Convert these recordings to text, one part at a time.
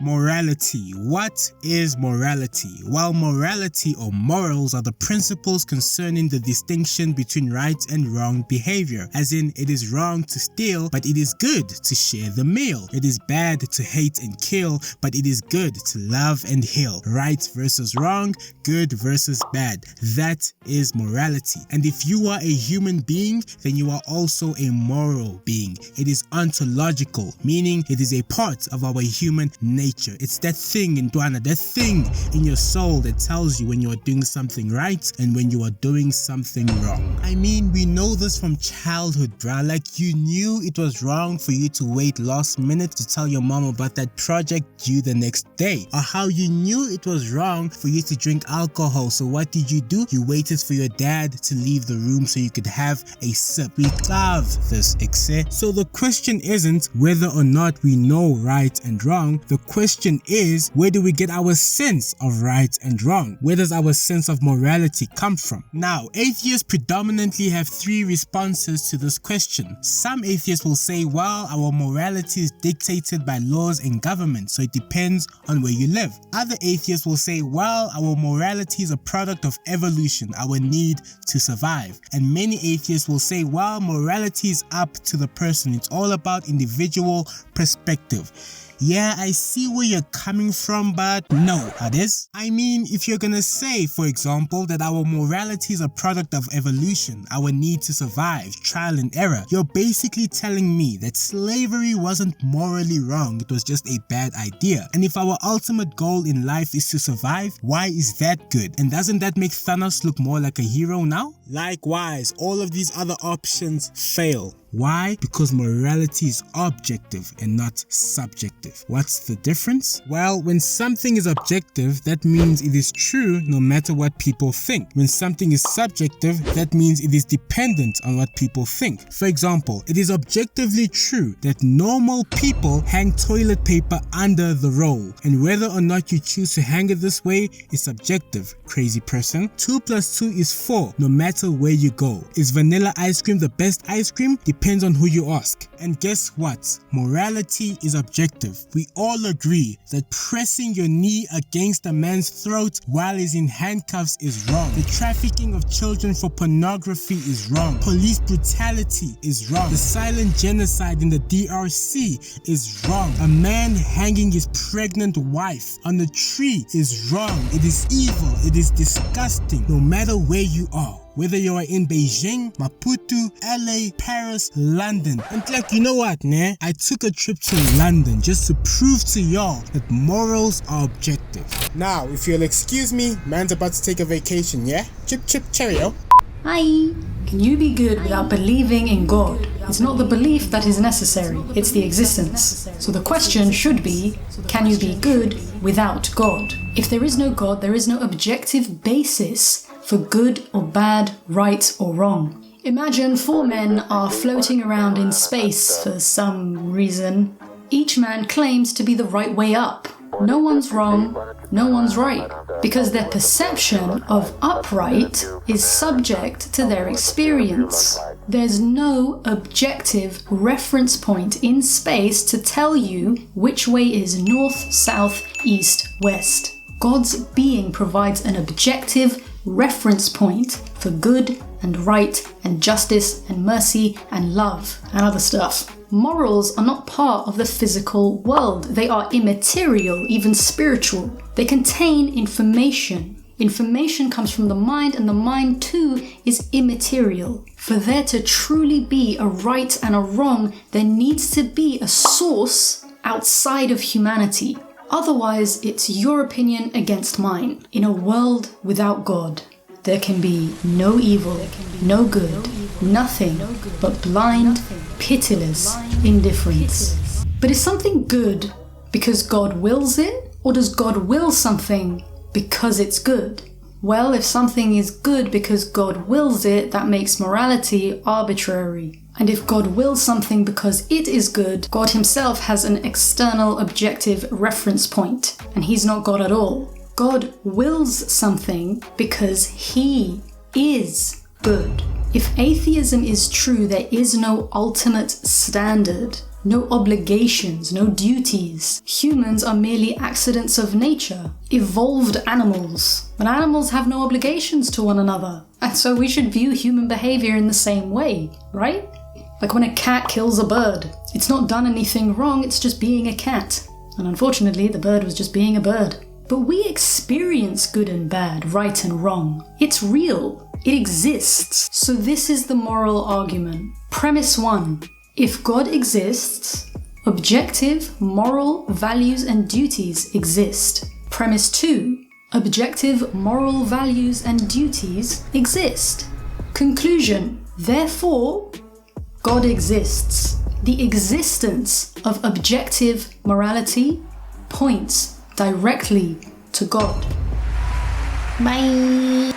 Morality. What is morality? Well, morality or morals are the principles concerning the distinction between right and wrong behavior. As in, it is wrong to steal, but it is good to share the meal. It is bad to hate and kill, but it is good to love and heal. Right versus wrong, good versus bad. That is morality. And if you are a human being, then you are also a moral being. It is ontological, meaning it is a part of our human nature. It's that thing in Dwana, that thing in your soul that tells you when you are doing something right and when you are doing something wrong. I mean, we know this from childhood, bruh. Like, you knew it was wrong for you to wait last minute to tell your mom about that project due the next day, or how you knew it was wrong for you to drink alcohol. So what did you do? You waited for your dad to leave the room so you could have a sip. We love this, Exe. So the question isn't whether or not we know right and wrong. The question is, where do we get our sense of right and wrong? Where does our sense of morality come from? Now, atheists predominantly have three responses to this question. Some atheists will say, well, our morality is dictated by laws and government, so it depends on where you live. Other atheists will say, well, our morality is a product of evolution, our need to survive. And many atheists will say, well, morality is up to the person. It's all about individual perspective. Yeah, I see where you're coming from, but no, it is. I mean, if you're gonna say, for example, that our morality is a product of evolution, our need to survive, trial and error, you're basically telling me that slavery wasn't morally wrong, it was just a bad idea. And if our ultimate goal in life is to survive, why is that good? And doesn't that make Thanos look more like a hero now? Likewise, all of these other options fail. Why? Because morality is objective and not subjective. What's the difference? Well, when something is objective, that means it is true no matter what people think. When something is subjective, that means it is dependent on what people think. For example, it is objectively true that normal people hang toilet paper under the roll, and whether or not you choose to hang it this way is subjective, crazy person. 2 + 2 is 4, no matter where you go. Is vanilla ice cream the best ice cream? Depends on who you ask. And guess what? Morality is objective. We all agree that pressing your knee against a man's throat while he's in handcuffs is wrong. The trafficking of children for pornography is wrong. Police brutality is wrong. The silent genocide in the DRC is wrong. A man hanging his pregnant wife on a tree is wrong. It is evil. It is disgusting. No matter where you are. Whether you are in Beijing, Maputo, LA, Paris, London. And like, you know what, nah? I took a trip to London just to prove to y'all that morals are objective. Now, if you'll excuse me, man's about to take a vacation, yeah? Chip chip cheerio. Hi. Can you be good without believing in God? It's not the belief that is necessary, it's the existence. So the question should be, can you be good without God? If there is no God, there is no objective basis for good or bad, right or wrong. Imagine 4 men are floating around in space for some reason. Each man claims to be the right way up. No one's wrong, no one's right, because their perception of upright is subject to their experience. There's no objective reference point in space to tell you which way is north, south, east, west. God's being provides an objective reference point for good and right and justice and mercy and love and other stuff. Morals are not part of the physical world. They are immaterial, even spiritual. They contain information. Information comes from the mind, and the mind too is immaterial. For there to truly be a right and a wrong, there needs to be a source outside of humanity. Otherwise, it's your opinion against mine. In a world without God, there can be no evil, no good, nothing but blind, pitiless indifference. But is something good because God wills it? Or does God will something because it's good? Well, if something is good because God wills it, that makes morality arbitrary. And if God wills something because it is good, God himself has an external objective reference point, and he's not God at all. God wills something because he is good. If atheism is true, there is no ultimate standard. no obligations, no duties. Humans are merely accidents of nature, evolved animals. But animals have no obligations to one another. And so we should view human behavior in the same way, right? Like when a cat kills a bird. It's not done anything wrong, it's just being a cat. And unfortunately, the bird was just being a bird. But we experience good and bad, right and wrong. It's real. It exists. So this is the moral argument. Premise 1. If God exists, objective moral values and duties exist. Premise 2. Objective moral values and duties exist. Conclusion. Therefore, God exists. The existence of objective morality points directly to God. Bye.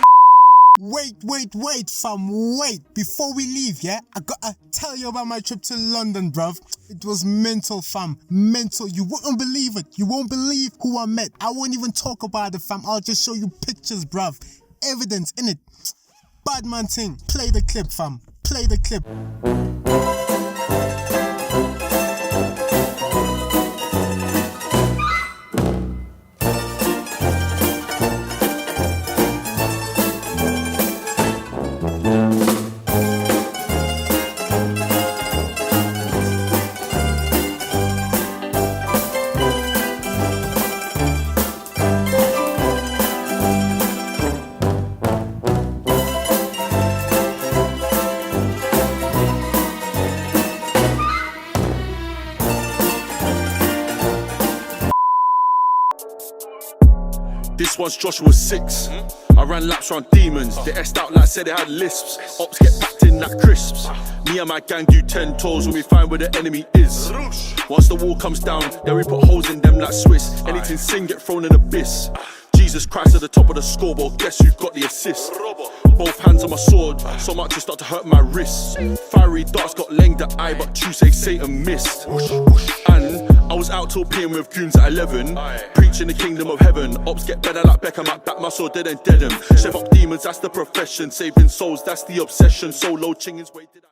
Wait, fam, wait. Before we leave, yeah, I gotta tell you about my trip to London, bruv. It was mental, fam. Mental. You won't believe it. You won't believe who I met. I won't even talk about it, fam. I'll just show you pictures, bruv. Evidence, innit? Bad man thing. Play the clip, fam. Play the clip. This one's Joshua 6. I ran laps around demons. They S'd out like said they had lisps. Ops get packed in like crisps. Me and my gang do 10 toes when we find where the enemy is. Once the wall comes down, then we put holes in them like Swiss. Anything sin get thrown in abyss. Jesus Christ at the top of the scoreboard, guess who got the assist? Both hands on my sword, so much it start to hurt my wrists. Fiery darts got length the eye, but true say Satan missed. And I was out till PM with goons at 11, preaching the kingdom of heaven. Ops get better like Beckham, I back my sword dead and dead 'em. Chef up demons, that's the profession. Saving souls, that's the obsession. Solo chingins waited.